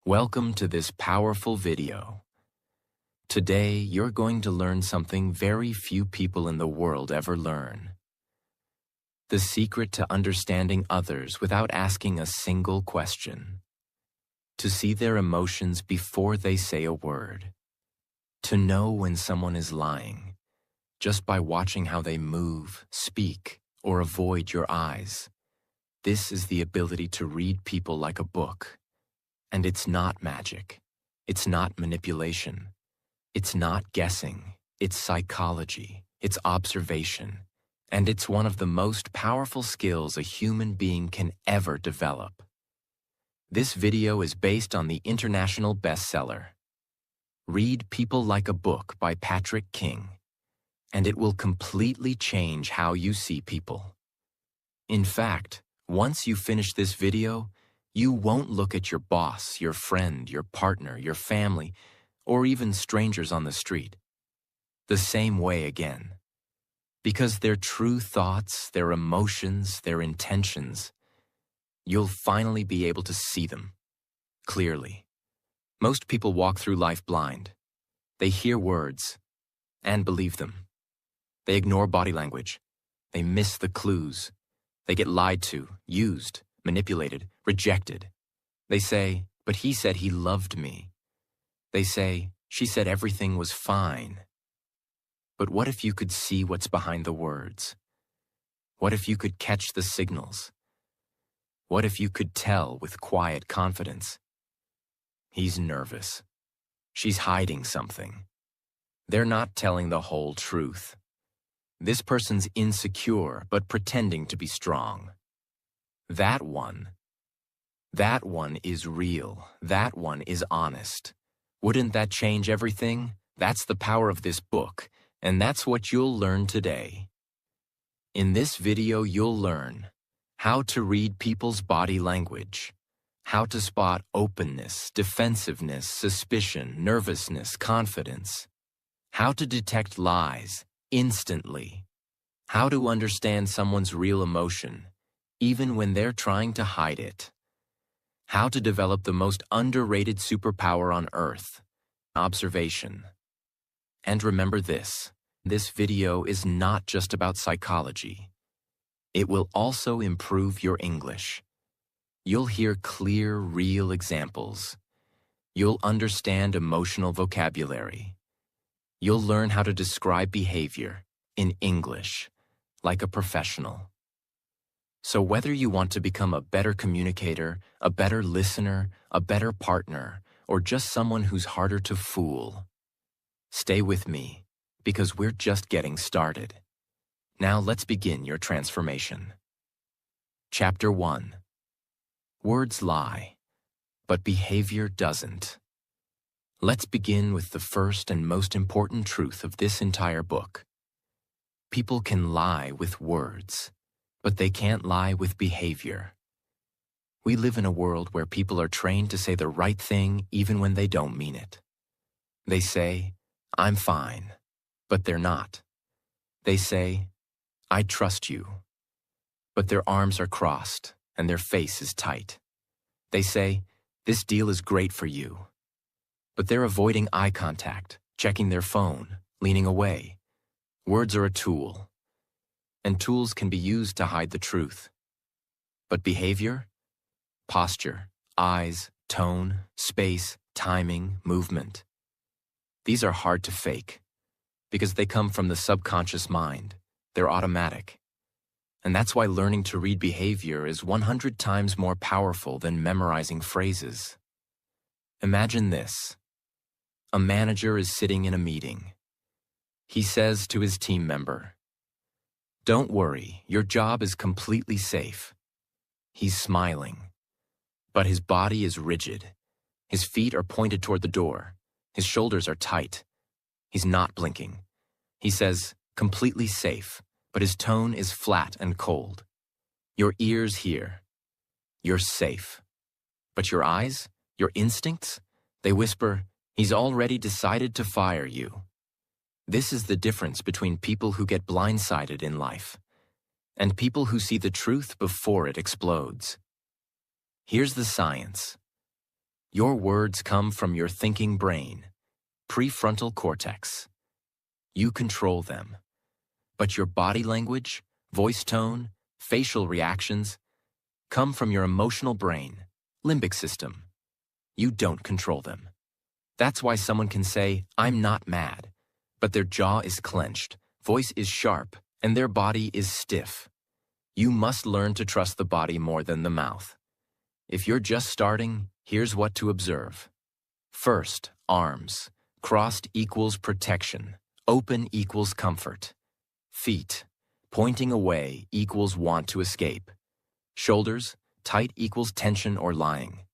Welcome to this powerful video. Today, you're going to learn something very few people in the world ever learn. The secret to understanding others without asking a single question. To see their emotions before they say a word. To know when someone is lying, just by watching how they move, speak, or avoid your eyes. This is the ability to read people like a book. And it's not magic. It's not manipulation. It's not guessing. It's psychology. It's observation. And it's one of the most powerful skills a human being can ever develop. This video is based on the international bestseller, Read People Like a Book by Patrick King, and it will completely change how you see people. In fact, once you finish this video, you won't look at your boss, your friend, your partner, your family, or even strangers on the street the same way again. Because their true thoughts, their emotions, their intentions, you'll finally be able to see them clearly. Most people walk through life blind. They hear words and believe them. They ignore body language. They miss the clues. They get lied to, used, manipulated, rejected. They say, but he said he loved me. They say, she said everything was fine. But what if you could see what's behind the words? What if you could catch the signals? What if you could tell with quiet confidence? He's nervous. She's hiding something. They're not telling the whole truth. This person's insecure but pretending to be strong. That one is real. That one is honest. Wouldn't that change everything? That's the power of this book, and that's what you'll learn today. In this video, you'll learn how to read people's body language, how to spot openness, defensiveness, suspicion, nervousness, confidence, how to detect lies instantly, how to understand someone's real emotion, even when they're trying to hide it. How to develop the most underrated superpower on Earth, observation. And remember this video is not just about psychology. It will also improve your English. You'll hear clear, real examples. You'll understand emotional vocabulary. You'll learn how to describe behavior in English, like a professional. So whether you want to become a better communicator, a better listener, a better partner, or just someone who's harder to fool, stay with me, because we're just getting started. Now let's begin your transformation. Chapter 1. Words lie, but behavior doesn't. Let's begin with the first and most important truth of this entire book. People can lie with words, but they can't lie with behavior. We live in a world where people are trained to say the right thing even when they don't mean it. They say, I'm fine, but they're not. They say, I trust you, but their arms are crossed and their face is tight. They say, this deal is great for you, but they're avoiding eye contact, checking their phone, leaning away. Words are a tool, and tools can be used to hide the truth. But behavior? Posture, eyes, tone, space, timing, movement. These are hard to fake because they come from the subconscious mind. They're automatic. And that's why learning to read behavior is 100 times more powerful than memorizing phrases. Imagine this. A manager is sitting in a meeting. He says to his team member, don't worry, your job is completely safe. He's smiling, but his body is rigid. His feet are pointed toward the door. His shoulders are tight. He's not blinking. He says, completely safe, but his tone is flat and cold. Your ears hear, you're safe. But your eyes, your instincts, they whisper, he's already decided to fire you. This is the difference between people who get blindsided in life and people who see the truth before it explodes. Here's the science. Your words come from your thinking brain, prefrontal cortex. You control them. But your body language, voice tone, facial reactions come from your emotional brain, limbic system. You don't control them. That's why someone can say, "I'm not mad," but their jaw is clenched, voice is sharp, and their body is stiff. You must learn to trust the body more than the mouth. If you're just starting, here's what to observe. First, arms. Crossed equals protection. Open equals comfort. Feet. Pointing away equals want to escape. Shoulders. Tight equals tension or lying.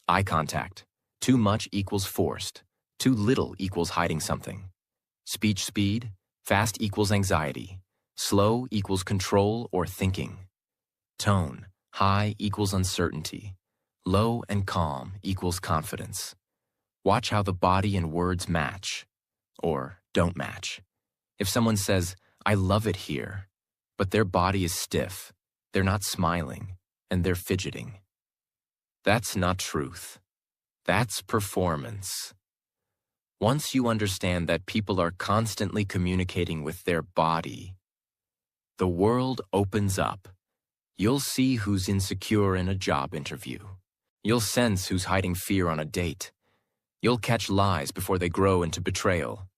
Eye contact. Too much equals forced. Too little equals hiding something. Speech speed. Fast equals anxiety. Slow equals control or thinking. Tone. High equals uncertainty. Low and calm equals confidence. Watch how the body and words match, or don't match. If someone says, "I love it here," but their body is stiff, they're not smiling, and they're fidgeting. That's not truth. That's performance. Once you understand that people are constantly communicating with their body, the world opens up. You'll see who's insecure in a job interview. You'll sense who's hiding fear on a date. You'll catch lies before they grow into betrayal.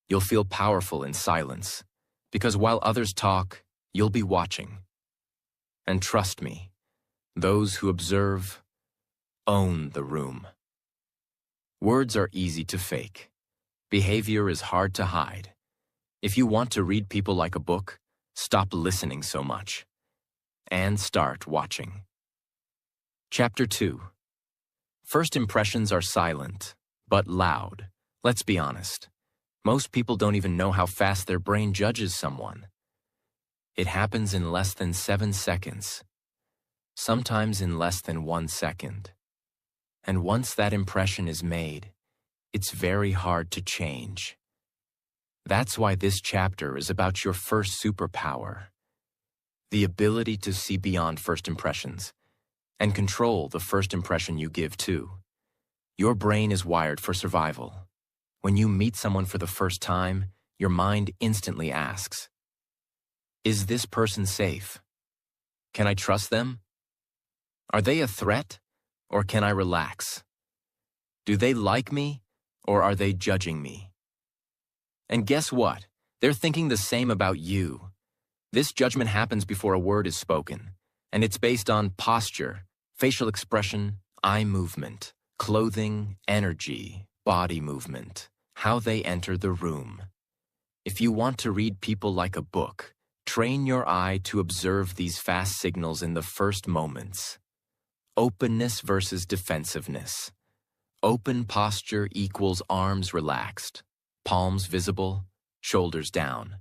You'll feel powerful in silence, because while others talk, you'll be watching. And trust me, those who observe own the room. Words are easy to fake. Behavior is hard to hide. If you want to read people like a book, stop listening so much and start watching. Chapter 2. First impressions are silent, but loud. Let's be honest. Most people don't even know how fast their brain judges someone. It happens in less than 7 seconds, sometimes in less than 1 second. And once that impression is made, it's very hard to change. That's why this chapter is about your first superpower, the ability to see beyond first impressions and control the first impression you give too. Your brain is wired for survival. When you meet someone for the first time, your mind instantly asks, "Is this person safe? Can I trust them? Are they a threat, or can I relax? Do they like me, or are they judging me?" And guess what? They're thinking the same about you. This judgment happens before a word is spoken, and it's based on posture, facial expression, eye movement, clothing, energy, body movement, how they enter the room. If you want to read people like a book, train your eye to observe these fast signals in the first moments. Openness versus defensiveness. Open posture equals arms relaxed, palms visible, shoulders down.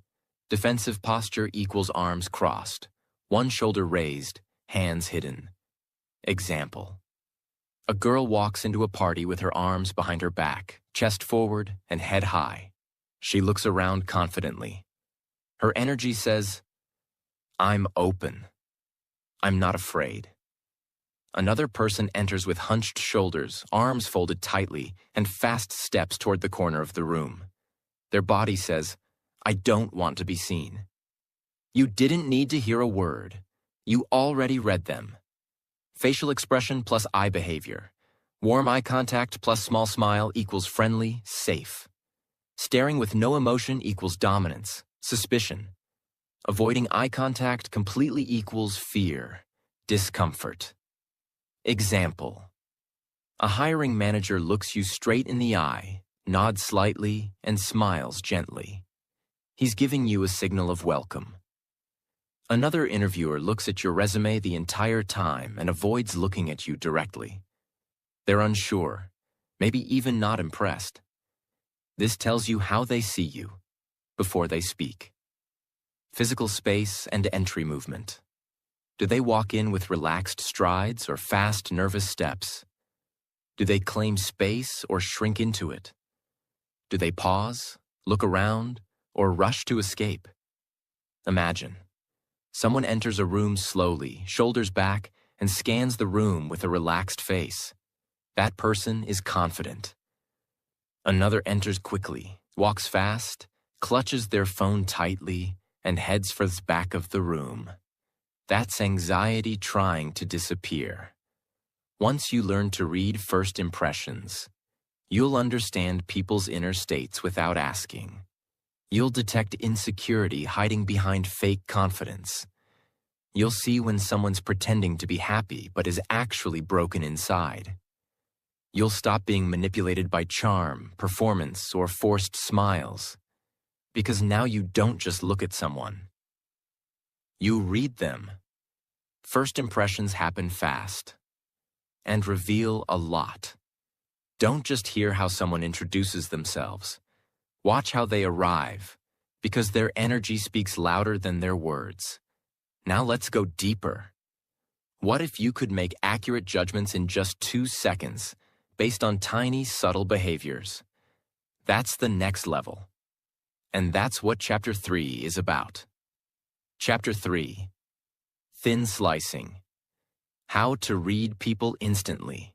Defensive posture equals arms crossed, one shoulder raised, hands hidden. Example. A girl walks into a party with her arms behind her back, chest forward and head high. She looks around confidently. Her energy says, "I'm open. I'm not afraid." Another person enters with hunched shoulders, arms folded tightly, and fast steps toward the corner of the room. Their body says, "I don't want to be seen." You didn't need to hear a word. You already read them. Facial expression plus eye behavior. Warm eye contact plus small smile equals friendly, safe. Staring with no emotion equals dominance, suspicion. Avoiding eye contact completely equals fear, discomfort. Example. A hiring manager looks you straight in the eye, nods slightly, and smiles gently. He's giving you a signal of welcome. Another interviewer looks at your resume the entire time and avoids looking at you directly. They're unsure, maybe even not impressed. This tells you how they see you before they speak. Physical space and entry movement. Do they walk in with relaxed strides or fast, nervous steps? Do they claim space or shrink into it? Do they pause, look around, or rush to escape? Imagine. Someone enters a room slowly, shoulders back, and scans the room with a relaxed face. That person is confident. Another enters quickly, walks fast, clutches their phone tightly, and heads for the back of the room. That's anxiety trying to disappear. Once you learn to read first impressions, you'll understand people's inner states without asking. You'll detect insecurity hiding behind fake confidence. You'll see when someone's pretending to be happy but is actually broken inside. You'll stop being manipulated by charm, performance, or forced smiles. Because now you don't just look at someone. You read them. First impressions happen fast and reveal a lot. Don't just hear how someone introduces themselves. Watch how they arrive, because their energy speaks louder than their words. Now let's go deeper. What if you could make accurate judgments in just 2 seconds based on tiny, subtle behaviors? That's the next level. And that's what Chapter 3 is about. Chapter 3. Thin Slicing. How to read people instantly.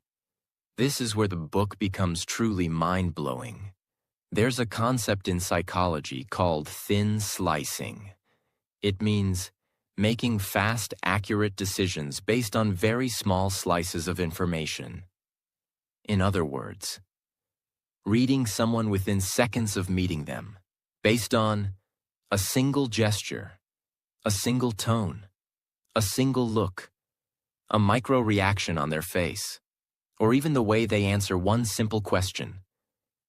This is where the book becomes truly mind-blowing. There's a concept in psychology called thin slicing. It means making fast, accurate decisions based on very small slices of information. In other words, reading someone within seconds of meeting them, based on a single gesture, a single tone, a single look, a micro-reaction on their face, or even the way they answer one simple question.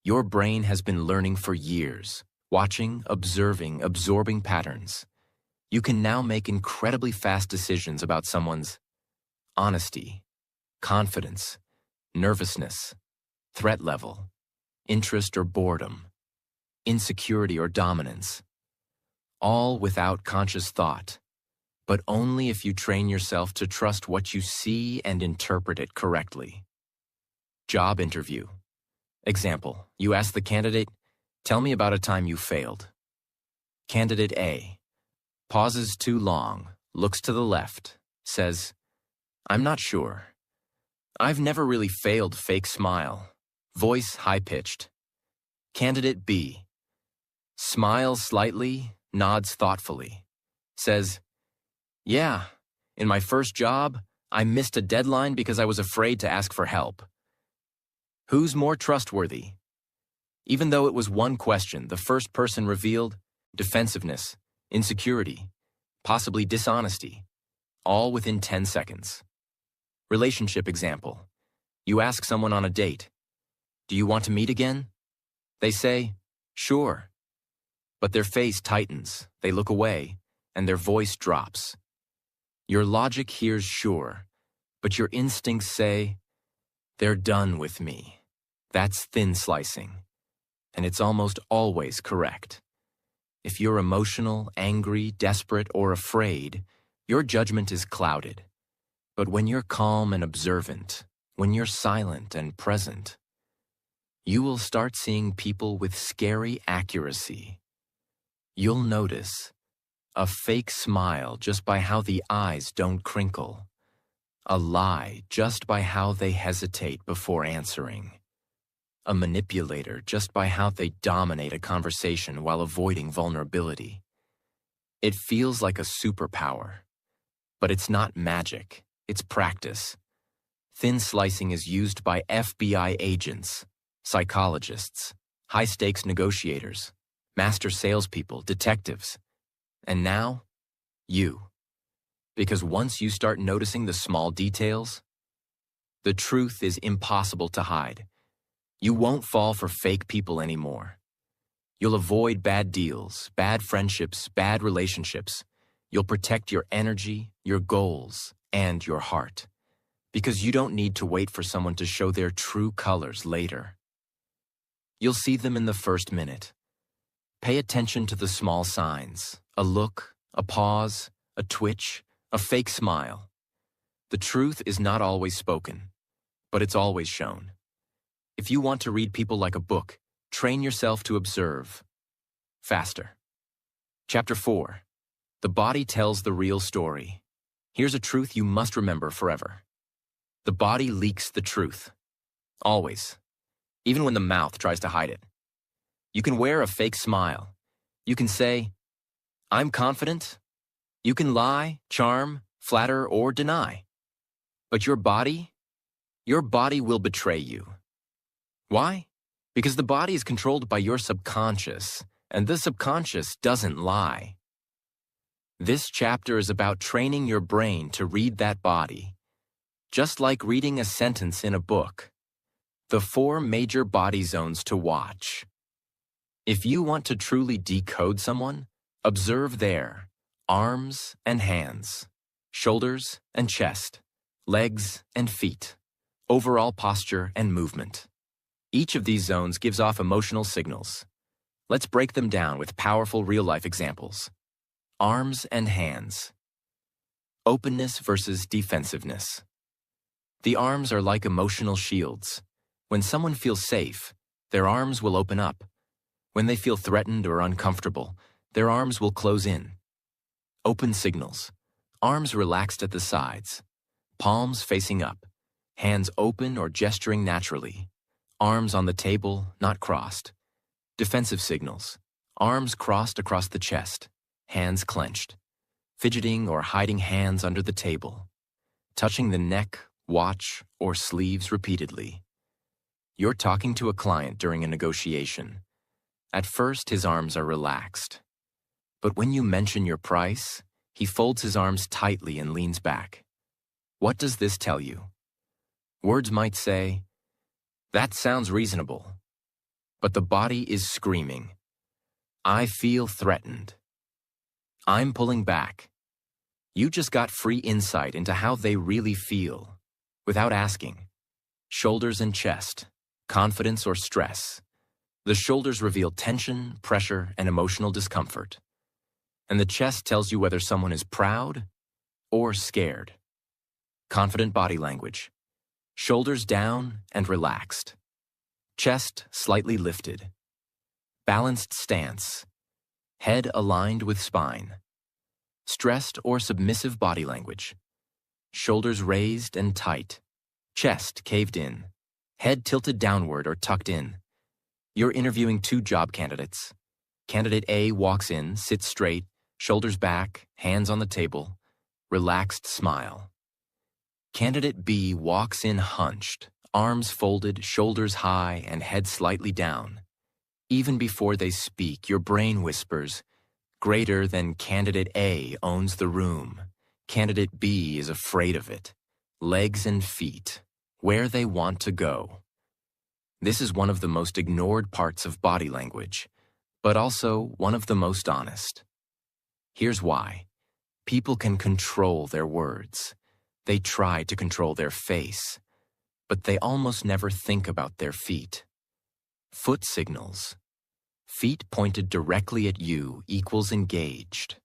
Your brain has been learning for years, watching, observing, absorbing patterns. You can now make incredibly fast decisions about someone's honesty, confidence, nervousness, threat level, interest or boredom, insecurity or dominance, all without conscious thought, but only if you train yourself to trust what you see and interpret it correctly. Job interview. Example, you ask the candidate, "Tell me about a time you failed." Candidate A pauses too long, looks to the left, says, "I'm not sure. I've never really failed." Fake smile, voice high-pitched. Candidate B smiles slightly, nods thoughtfully, says, "Yeah, in my first job, I missed a deadline because I was afraid to ask for help." Who's more trustworthy? Even though it was one question, the first person revealed defensiveness, insecurity, possibly dishonesty, all within 10 seconds. Relationship example. You ask someone on a date, "Do you want to meet again?" They say, "Sure." But their face tightens, they look away, and their voice drops. Your logic hears "sure," but your instincts say, "They're done with me." That's thin slicing. And it's almost always correct. If you're emotional, angry, desperate, or afraid, your judgment is clouded. But when you're calm and observant, when you're silent and present, you will start seeing people with scary accuracy. You'll notice a fake smile just by how the eyes don't crinkle, a lie just by how they hesitate before answering, a manipulator just by how they dominate a conversation while avoiding vulnerability. It feels like a superpower, but it's not magic, it's practice. Thin slicing is used by FBI agents, psychologists, high-stakes negotiators, master salespeople, detectives, and now, you. Because once you start noticing the small details, the truth is impossible to hide. You won't fall for fake people anymore. You'll avoid bad deals, bad friendships, bad relationships. You'll protect your energy, your goals, and your heart. Because you don't need to wait for someone to show their true colors later. You'll see them in the first minute. Pay attention to the small signs, a look, a pause, a twitch, a fake smile. The truth is not always spoken, but it's always shown. If you want to read people like a book, train yourself to observe. Faster. Chapter 4. The body tells the real story. Here's a truth you must remember forever. The body leaks the truth. Always. Even when the mouth tries to hide it. You can wear a fake smile. You can say, "I'm confident." You can lie, charm, flatter, or deny. But your body will betray you. Why? Because the body is controlled by your subconscious, and the subconscious doesn't lie. This chapter is about training your brain to read that body, just like reading a sentence in a book. The 4 major body zones to watch. If you want to truly decode someone, observe their arms and hands, shoulders and chest, legs and feet, overall posture and movement. Each of these zones gives off emotional signals. Let's break them down with powerful real-life examples. Arms and hands. Openness versus defensiveness. The arms are like emotional shields. When someone feels safe, their arms will open up. When they feel threatened or uncomfortable, their arms will close in. Open signals. Arms relaxed at the sides. Palms facing up. Hands open or gesturing naturally. Arms on the table, not crossed. Defensive signals. Arms crossed across the chest. Hands clenched. Fidgeting or hiding hands under the table. Touching the neck, watch, or sleeves repeatedly. You're talking to a client during a negotiation. At first, his arms are relaxed. But when you mention your price, he folds his arms tightly and leans back. What does this tell you? Words might say, "That sounds reasonable." But the body is screaming, "I feel threatened. I'm pulling back." You just got free insight into how they really feel, without asking. Shoulders and chest, confidence or stress. The shoulders reveal tension, pressure, and emotional discomfort. And the chest tells you whether someone is proud or scared. Confident body language. Shoulders down and relaxed. Chest slightly lifted. Balanced stance. Head aligned with spine. Stressed or submissive body language. Shoulders raised and tight. Chest caved in. Head tilted downward or tucked in. You're interviewing 2 job candidates. Candidate A walks in, sits straight, shoulders back, hands on the table, relaxed smile. Candidate B walks in hunched, arms folded, shoulders high, and head slightly down. Even before they speak, your brain whispers, "Greater than candidate A owns the room. Candidate B is afraid of it." Legs and feet, where they want to go. This is one of the most ignored parts of body language, but also one of the most honest. Here's why. People can control their words. They try to control their face, but they almost never think about their feet. Foot signals. Feet pointed directly at you equals engaged.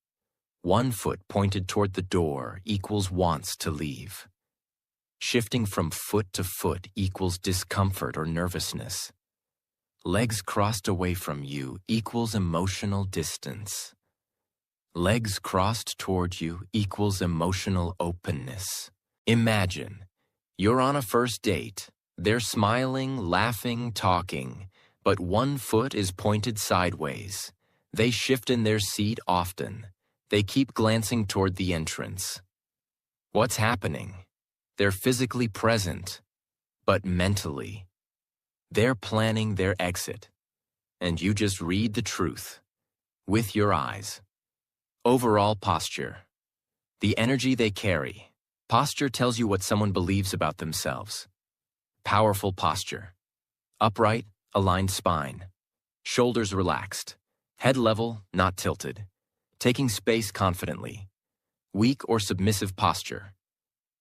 1 foot pointed toward the door equals wants to leave. Shifting from foot to foot equals discomfort or nervousness. Legs crossed away from you equals emotional distance. Legs crossed toward you equals emotional openness. Imagine, you're on a first date. They're smiling, laughing, talking, but 1 foot is pointed sideways. They shift in their seat often. They keep glancing toward the entrance. What's happening? They're physically present, but mentally. They're planning their exit, and you just read the truth with your eyes. Overall posture. The energy they carry. Posture tells you what someone believes about themselves. Powerful posture. Upright, aligned spine. Shoulders relaxed. Head level, not tilted. Taking space confidently. Weak or submissive posture.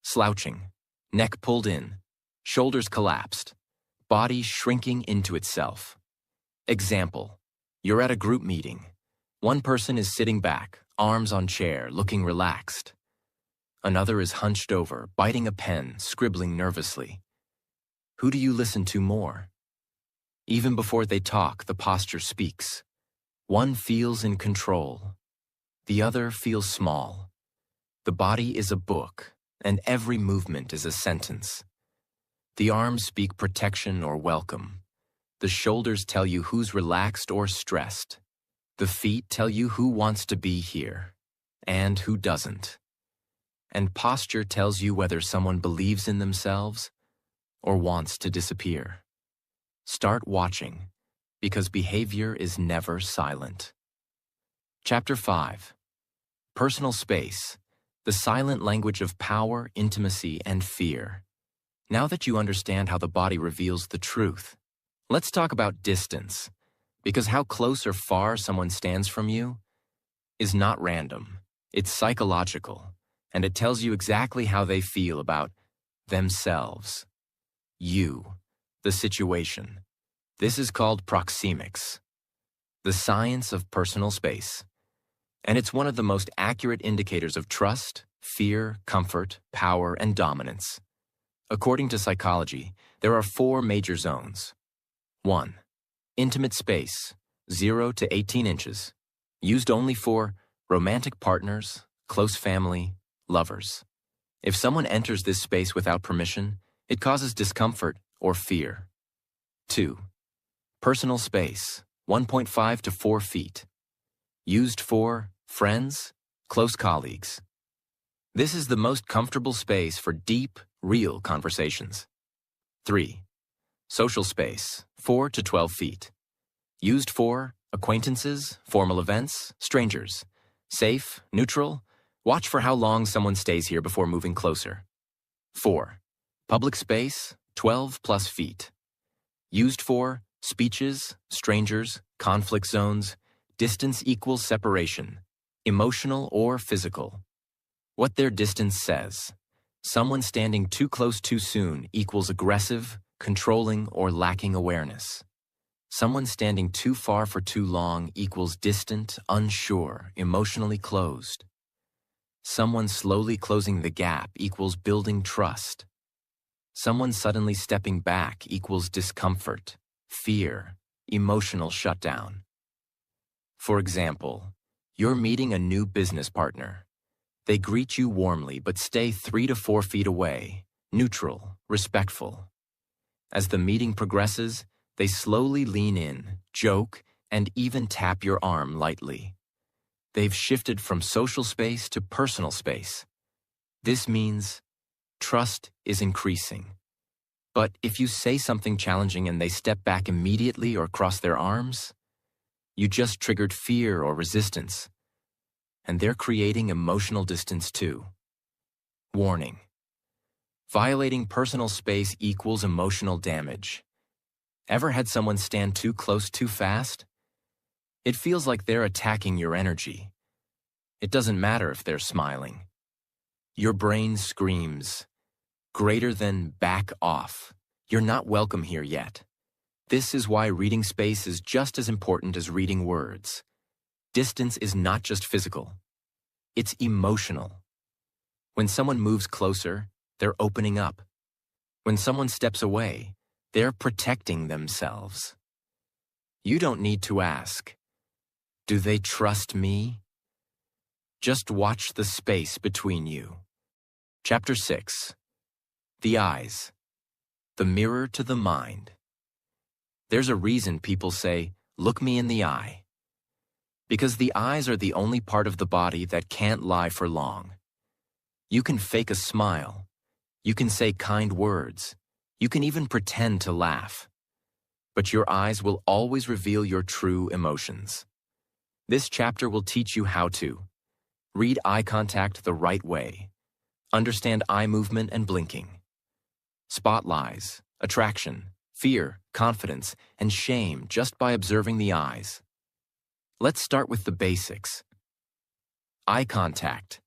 Slouching. Neck pulled in. Shoulders collapsed. Body shrinking into itself. Example. You're at a group meeting. One person is sitting back, arms on chair, looking relaxed. Another is hunched over, biting a pen, scribbling nervously. Who do you listen to more? Even before they talk, the posture speaks. One feels in control. The other feels small. The body is a book, and every movement is a sentence. The arms speak protection or welcome. The shoulders tell you who's relaxed or stressed. The feet tell you who wants to be here and who doesn't. And posture tells you whether someone believes in themselves or wants to disappear. Start watching, because behavior is never silent. Chapter 5. Personal Space, the silent language of power, intimacy, and fear. Now that you understand how the body reveals the truth, let's talk about distance, because how close or far someone stands from you is not random. It's psychological, and it tells you exactly how they feel about themselves, you, the situation. This is called proxemics, the science of personal space. And it's one of the most accurate indicators of trust, fear, comfort, power, and dominance. According to psychology, there are 4 major zones. 1. Intimate space, 0 to 18 inches, used only for romantic partners, close family, lovers. If someone enters this space without permission, it causes discomfort or fear. 2. Personal space, 1.5 to 4 feet, used for friends, close colleagues. This is the most comfortable space for deep, real conversations. 3. Social space, 4 to 12 feet, used for acquaintances, formal events, strangers. Safe, neutral, watch for how long someone stays here before moving closer. 4. Public space, 12 plus feet, used for speeches, strangers, conflict zones. Distance equals separation, emotional or physical. What their distance says. Someone standing too close too soon equals aggressive, controlling, or lacking awareness. Someone standing too far for too long equals distant, unsure, emotionally closed. Someone slowly closing the gap equals building trust. Someone suddenly stepping back equals discomfort, fear, emotional shutdown. For example, you're meeting a new business partner. They greet you warmly but stay 3 to 4 feet away, neutral, respectful. As the meeting progresses, they slowly lean in, joke, and even tap your arm lightly. They've shifted from social space to personal space. This means trust is increasing. But if you say something challenging and they step back immediately or cross their arms, you just triggered fear or resistance, and they're creating emotional distance too. Warning: violating personal space equals emotional damage. Ever had someone stand too close too fast? It feels like they're attacking your energy. It doesn't matter if they're smiling. Your brain screams, greater than back off. You're not welcome here yet. This is why reading space is just as important as reading words. Distance is not just physical. It's emotional. When someone moves closer, they're opening up. When someone steps away, they're protecting themselves. You don't need to ask, do they trust me? Just watch the space between you. Chapter 6. The eyes. The mirror to the mind. There's a reason people say, look me in the eye. Because the eyes are the only part of the body that can't lie for long. You can fake a smile. You can say kind words. You can even pretend to laugh. But your eyes will always reveal your true emotions. This chapter will teach you how to read eye contact the right way, understand eye movement and blinking, spot lies, attraction, fear, confidence, and shame just by observing the eyes. Let's start with the basics. Eye contact,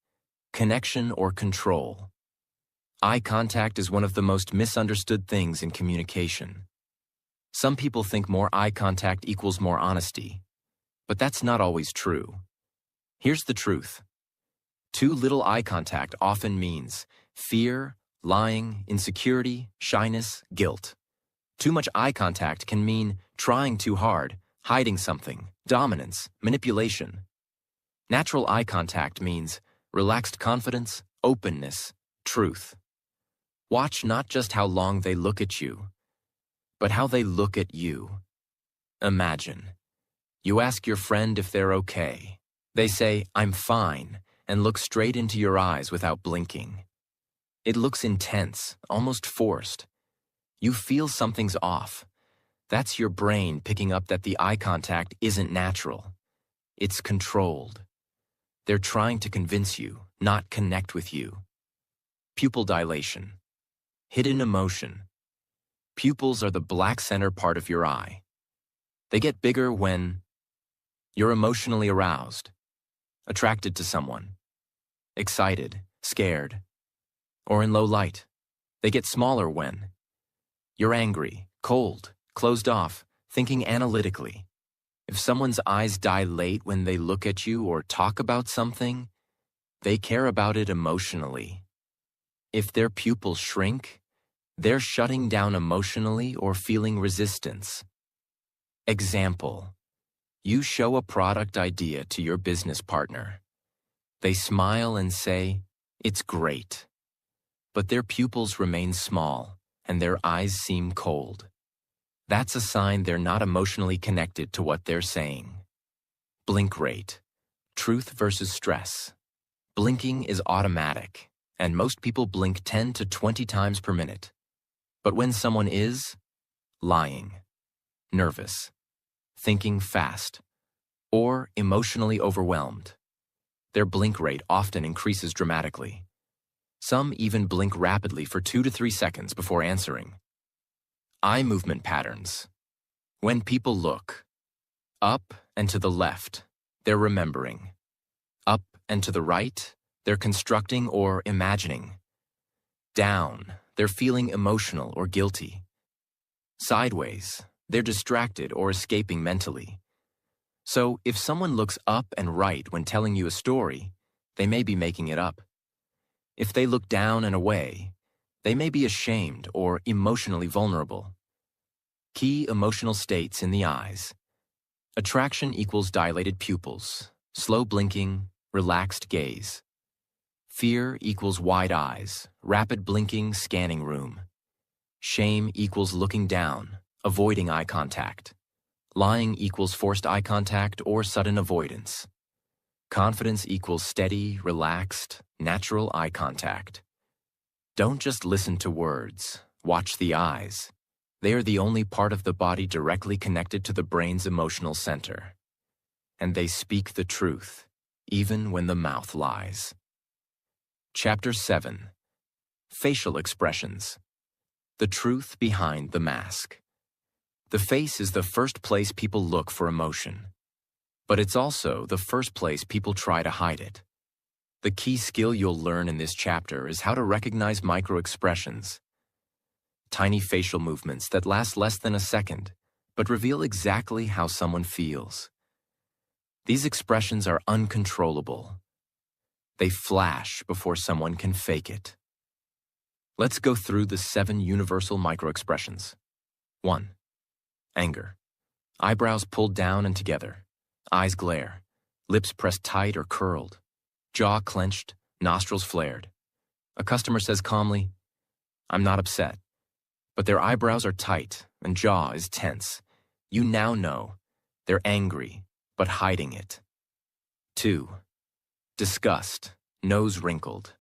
connection or control. Eye contact is one of the most misunderstood things in communication. Some people think more eye contact equals more honesty, but that's not always true. Here's the truth. Too little eye contact often means fear, lying, insecurity, shyness, guilt. Too much eye contact can mean trying too hard, hiding something, dominance, manipulation. Natural eye contact means relaxed confidence, openness, truth. Watch not just how long they look at you, but how they look at you. Imagine. You ask your friend if they're okay. They say, "I'm fine," and look straight into your eyes without blinking. It looks intense, almost forced. You feel something's off. That's your brain picking up that the eye contact isn't natural. It's controlled. They're trying to convince you, not connect with you. Pupil dilation. Hidden emotion. Pupils are the black center part of your eye. They get bigger when you're emotionally aroused, attracted to someone, excited, scared, or in low light. They get smaller when you're angry, cold, closed off, thinking analytically. If someone's eyes dilate when they look at you or talk about something, they care about it emotionally. If their pupils shrink, they're shutting down emotionally or feeling resistance. Example: you show a product idea to your business partner. They smile and say, "It's great." But their pupils remain small and their eyes seem cold. That's a sign they're not emotionally connected to what they're saying. Blink rate. Truth versus stress. Blinking is automatic, and most people blink 10 to 20 times per minute. But when someone is lying, nervous, thinking fast, or emotionally overwhelmed, their blink rate often increases dramatically. Some even blink rapidly for 2 to 3 seconds before answering. Eye movement patterns. When people look up and to the left, they're remembering. Up and to the right, they're constructing or imagining. Down, they're feeling emotional or guilty. Sideways, they're distracted or escaping mentally. So if someone looks up and right when telling you a story, they may be making it up. If they look down and away, they may be ashamed or emotionally vulnerable. Key emotional states in the eyes. Attraction equals dilated pupils, slow blinking, relaxed gaze. Fear equals wide eyes, rapid blinking, scanning room. Shame equals looking down, avoiding eye contact. Lying equals forced eye contact or sudden avoidance. Confidence equals steady, relaxed, natural eye contact. Don't just listen to words, watch the eyes. They are the only part of the body directly connected to the brain's emotional center. And they speak the truth, even when the mouth lies. Chapter 7. Facial Expressions. The truth behind the mask. The face is the first place people look for emotion. But it's also the first place people try to hide it. The key skill you'll learn in this chapter is how to recognize micro-expressions. Tiny facial movements that last less than a second, but reveal exactly how someone feels. These expressions are uncontrollable. They flash before someone can fake it. Let's go through the 7 universal micro-expressions. 1. Anger. Eyebrows pulled down and together. Eyes glare. Lips pressed tight or curled. Jaw clenched, nostrils flared. A customer says calmly, "I'm not upset." But their eyebrows are tight and jaw is tense. You now know they're angry, but hiding it. 2. Disgust. Nose wrinkled.